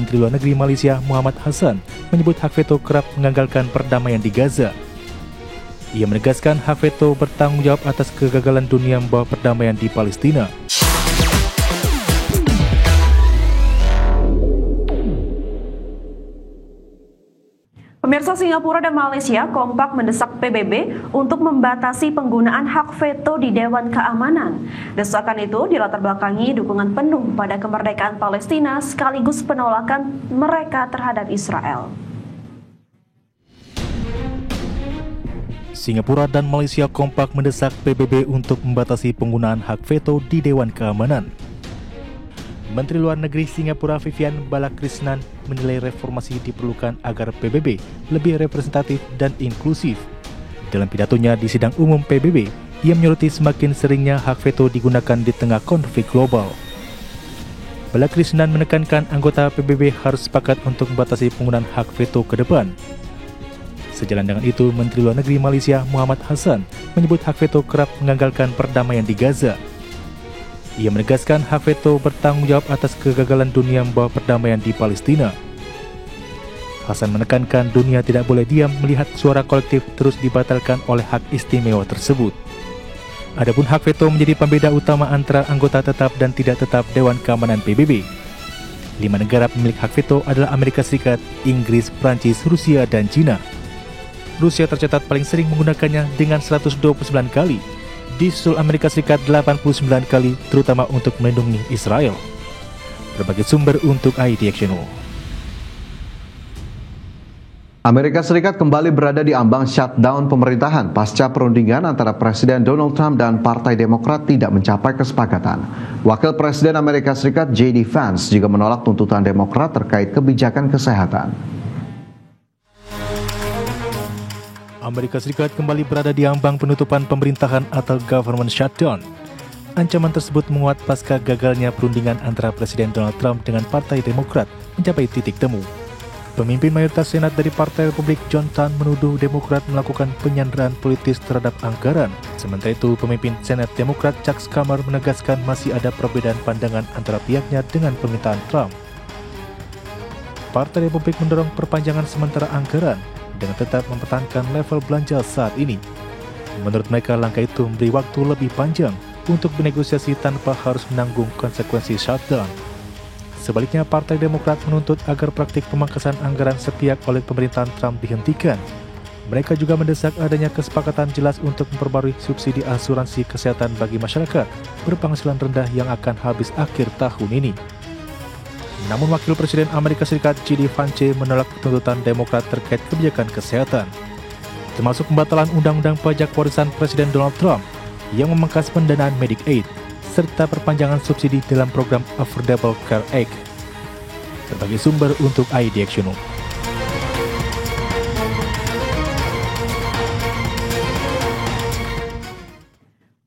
Menteri Luar Negeri Malaysia Muhammad Hassan menyebut hak veto kerap menggagalkan perdamaian di Gaza. Ia menegaskan hak veto bertanggung jawab atas kegagalan dunia membawa perdamaian di Palestina. Pemirsa, Singapura dan Malaysia kompak mendesak PBB untuk membatasi penggunaan hak veto di Dewan Keamanan. Desakan itu dilatar belakangi dukungan penuh pada kemerdekaan Palestina sekaligus penolakan mereka terhadap Israel. Singapura dan Malaysia kompak mendesak PBB untuk membatasi penggunaan hak veto di Dewan Keamanan. Menteri Luar Negeri Singapura Vivian Balakrishnan menilai reformasi diperlukan agar PBB lebih representatif dan inklusif. Dalam pidatonya di sidang umum PBB, ia menyoroti semakin seringnya hak veto digunakan di tengah konflik global. Balakrishnan menekankan anggota PBB harus sepakat untuk membatasi penggunaan hak veto ke depan. Sejalan dengan itu, Menteri Luar Negeri Malaysia Muhammad Hassan menyebut hak veto kerap menggagalkan perdamaian di Gaza. Ia menegaskan hak veto bertanggung jawab atas kegagalan dunia membawa perdamaian di Palestina. Hassan menekankan dunia tidak boleh diam melihat suara kolektif terus dibatalkan oleh hak istimewa tersebut. Adapun hak veto menjadi pembeda utama antara anggota tetap dan tidak tetap Dewan Keamanan PBB. 5 negara pemilik hak veto adalah Amerika Serikat, Inggris, Prancis, Rusia, dan China. Rusia tercatat paling sering menggunakannya dengan 129 kali. Disusul Amerika Serikat 89 kali, terutama untuk melindungi Israel. Berbagai sumber untuk ID Action. Amerika Serikat kembali berada di ambang shutdown pemerintahan pasca perundingan antara Presiden Donald Trump dan Partai Demokrat tidak mencapai kesepakatan. Wakil Presiden Amerika Serikat J.D. Vance juga menolak tuntutan Demokrat terkait kebijakan kesehatan. Amerika Serikat kembali berada di ambang penutupan pemerintahan atau government shutdown. Ancaman tersebut menguat pasca gagalnya perundingan antara Presiden Donald Trump dengan Partai Demokrat mencapai titik temu. Pemimpin mayoritas Senat dari Partai Republik John Thune menuduh Demokrat melakukan penyanderaan politis terhadap anggaran. Sementara itu, pemimpin Senat Demokrat Chuck Schumer menegaskan masih ada perbedaan pandangan antara pihaknya dengan permintaan Trump. Partai Republik mendorong perpanjangan sementara anggaran dengan tetap mempertahankan level belanja saat ini. Menurut mereka, langkah itu memberi waktu lebih panjang untuk bernegosiasi tanpa harus menanggung konsekuensi shutdown. Sebaliknya, Partai Demokrat menuntut agar praktik pemangkasan anggaran sepihak oleh pemerintahan Trump dihentikan. Mereka juga mendesak adanya kesepakatan jelas untuk memperbarui subsidi asuransi kesehatan bagi masyarakat berpenghasilan rendah yang akan habis akhir tahun ini. Namun Wakil Presiden Amerika Serikat J.D. Vance menolak tuntutan Demokrat terkait kebijakan kesehatan, termasuk pembatalan undang-undang pajak warisan Presiden Donald Trump yang memangkas pendanaan Medicaid, serta perpanjangan subsidi dalam program Affordable Care Act. Berbagai sumber untuk ID Action.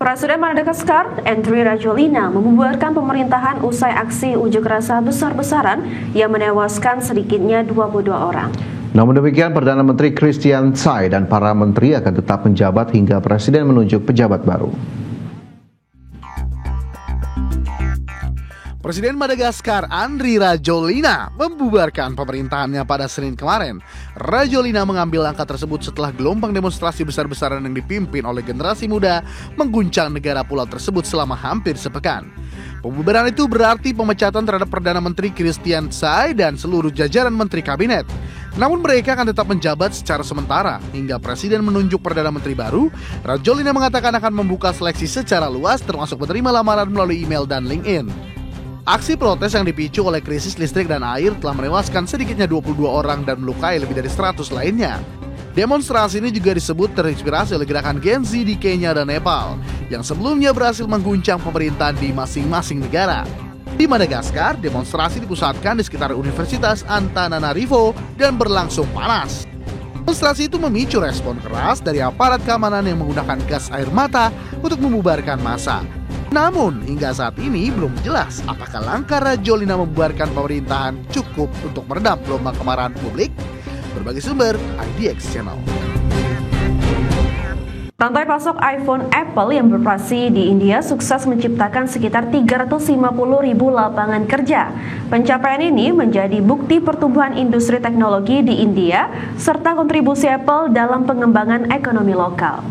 Presiden Madagaskar, Andry Rajoelina, membubarkan pemerintahan usai aksi unjuk rasa besar-besaran yang menewaskan sedikitnya 22 orang. Namun demikian, Perdana Menteri Christian Tsai dan para menteri akan tetap menjabat hingga Presiden menunjuk pejabat baru. Presiden Madagaskar Andry Rajoelina membubarkan pemerintahannya pada Senin kemarin. Rajoelina mengambil langkah tersebut setelah gelombang demonstrasi besar-besaran yang dipimpin oleh generasi muda mengguncang negara pulau tersebut selama hampir sepekan. Pembubaran itu berarti pemecatan terhadap Perdana Menteri Christian Tsai dan seluruh jajaran menteri kabinet. Namun mereka akan tetap menjabat secara sementara hingga Presiden menunjuk Perdana Menteri baru. Rajoelina mengatakan akan membuka seleksi secara luas termasuk menerima lamaran melalui email dan LinkedIn. Aksi protes yang dipicu oleh krisis listrik dan air telah menewaskan sedikitnya 22 orang dan melukai lebih dari 100 lainnya. Demonstrasi ini juga disebut terinspirasi oleh gerakan Gen Z di Kenya dan Nepal, yang sebelumnya berhasil mengguncang pemerintahan di masing-masing negara. Di Madagaskar, demonstrasi dipusatkan di sekitar Universitas Antananarivo dan berlangsung panas. Demonstrasi itu memicu respon keras dari aparat keamanan yang menggunakan gas air mata untuk membubarkan massa. Namun, hingga saat ini belum jelas apakah langkah Rajoelina membubarkan pemerintahan cukup untuk meredam gelombang kemarahan publik. Berbagai sumber, IDX Channel. Rantai pasok iPhone Apple yang beroperasi di India sukses menciptakan sekitar 350.000 lapangan kerja. Pencapaian ini menjadi bukti pertumbuhan industri teknologi di India serta kontribusi Apple dalam pengembangan ekonomi lokal.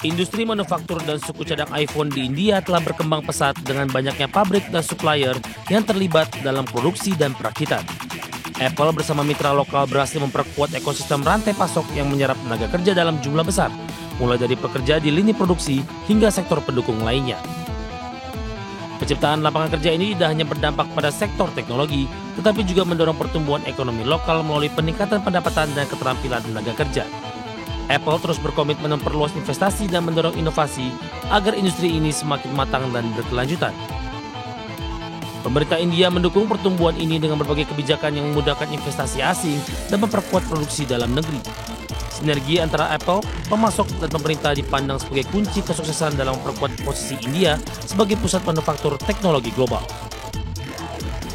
Industri manufaktur dan suku cadang iPhone di India telah berkembang pesat dengan banyaknya pabrik dan supplier yang terlibat dalam produksi dan perakitan. Apple bersama mitra lokal berhasil memperkuat ekosistem rantai pasok yang menyerap tenaga kerja dalam jumlah besar, mulai dari pekerja di lini produksi hingga sektor pendukung lainnya. Penciptaan lapangan kerja ini tidak hanya berdampak pada sektor teknologi, tetapi juga mendorong pertumbuhan ekonomi lokal melalui peningkatan pendapatan dan keterampilan tenaga kerja. Apple terus berkomitmen memperluas investasi dan mendorong inovasi agar industri ini semakin matang dan berkelanjutan. Pemerintah India mendukung pertumbuhan ini dengan berbagai kebijakan yang memudahkan investasi asing dan memperkuat produksi dalam negeri. Sinergi antara Apple, pemasok, dan pemerintah dipandang sebagai kunci kesuksesan dalam memperkuat posisi India sebagai pusat manufaktur teknologi global.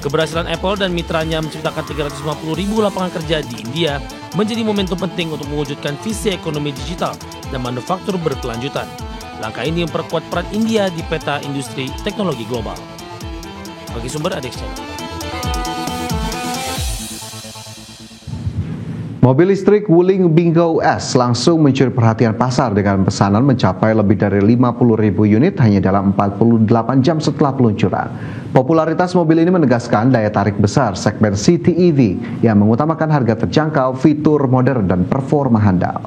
Keberhasilan Apple dan mitranya menciptakan 350.000 lapangan kerja di India menjadi momentum penting untuk mewujudkan visi ekonomi digital dan manufaktur berkelanjutan. Langkah ini memperkuat peran India di peta industri teknologi global. Bagi sumber Adex Channel. Mobil listrik Wuling Bingo S langsung mencuri perhatian pasar dengan pesanan mencapai lebih dari 50.000 unit hanya dalam 48 jam setelah peluncuran. Popularitas mobil ini menegaskan daya tarik besar segmen City EV yang mengutamakan harga terjangkau, fitur modern, dan performa handal.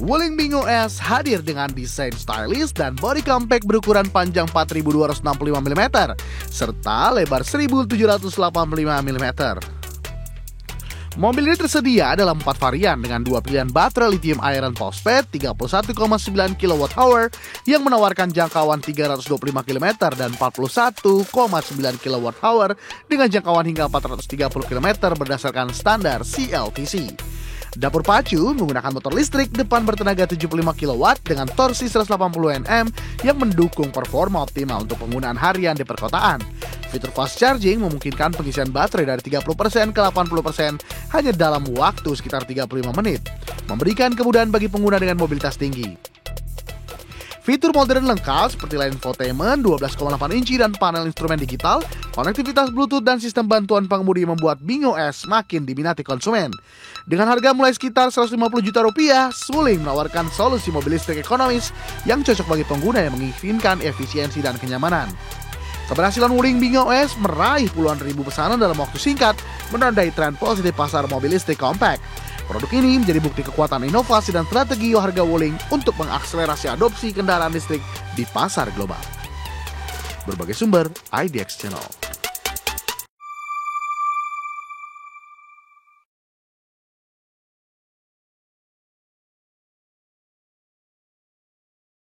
Wuling Bingo S hadir dengan desain stylish dan body compact berukuran panjang 4.265 mm serta lebar 1.785 mm. Mobil ini tersedia dalam 4 varian dengan 2 pilihan baterai lithium iron phosphate 31,9 kWh yang menawarkan jangkauan 325 km dan 41,9 kWh dengan jangkauan hingga 430 km berdasarkan standar CLTC. Dapur pacu menggunakan motor listrik depan bertenaga 75 kW dengan torsi 180 Nm yang mendukung performa optimal untuk penggunaan harian di perkotaan. Fitur fast charging memungkinkan pengisian baterai dari 30% ke 80% hanya dalam waktu sekitar 35 menit, memberikan kemudahan bagi pengguna dengan mobilitas tinggi. Fitur modern lengkap seperti layar infotainment 12,8 inci dan panel instrumen digital, konektivitas Bluetooth dan sistem bantuan pengemudi membuat Bingo S makin diminati konsumen. Dengan harga mulai sekitar 150 juta rupiah, Wuling menawarkan solusi mobil listrik ekonomis yang cocok bagi pengguna yang menginginkan efisiensi dan kenyamanan. Keberhasilan Wuling Bingo S meraih puluhan ribu pesanan dalam waktu singkat, menandai tren positif pasar mobil listrik compact. Produk ini menjadi bukti kekuatan inovasi dan strategi harga Wuling untuk mengakselerasi adopsi kendaraan listrik di pasar global. Berbagai sumber, IDX Channel.